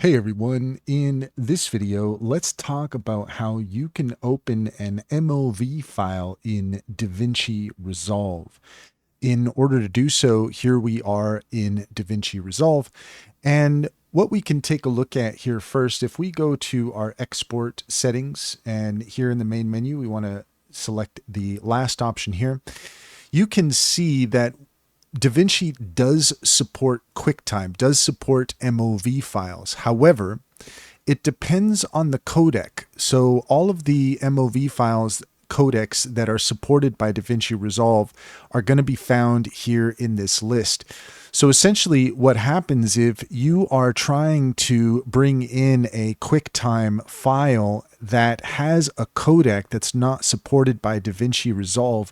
Hey everyone, in this video, let's talk about how you can open an MOV file in DaVinci Resolve. In order to do so, here we are in DaVinci Resolve. And what we can take a look at here first, if we go to our export settings, and here in the main menu, we want to select the last option here, you can see that DaVinci does support QuickTime, does support MOV files. However, it depends on the codec. So all of the MOV files codecs that are supported by DaVinci Resolve are going to be found here in this list. So essentially what happens if you are trying to bring in a QuickTime file that has a codec that's not supported by DaVinci Resolve,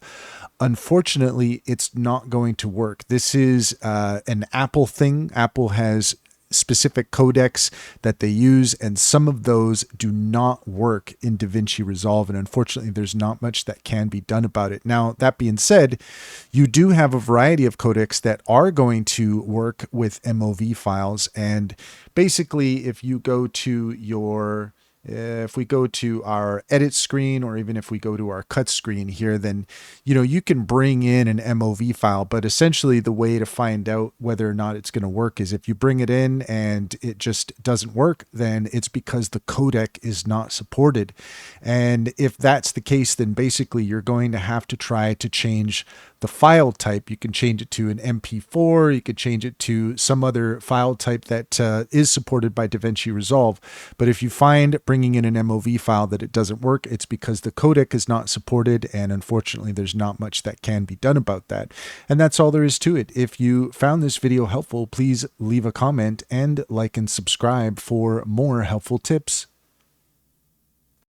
unfortunately, it's not going to work. This is an Apple thing. Apple has specific codecs that they use, and some of those do not work in DaVinci Resolve, and unfortunately there's not much that can be done about it. Now, that being said, you do have a variety of codecs that are going to work with MOV files, and basically if you go to your if we go to our edit screen, or even if we go to our cut screen here, then you can bring in an MOV file, but essentially the way to find out whether or not it's going to work is if you bring it in and it just doesn't work, then it's because the codec is not supported. And if that's the case, then basically you're going to have to try to change the file type. You can change it to an MP4, you could change it to some other file type that is supported by DaVinci Resolve. But if you find bringing in an MOV file that it doesn't work, it's because the codec is not supported, and unfortunately there's not much that can be done about that. And that's all there is to it. If you found this video helpful, please leave a comment and like and subscribe for more helpful tips.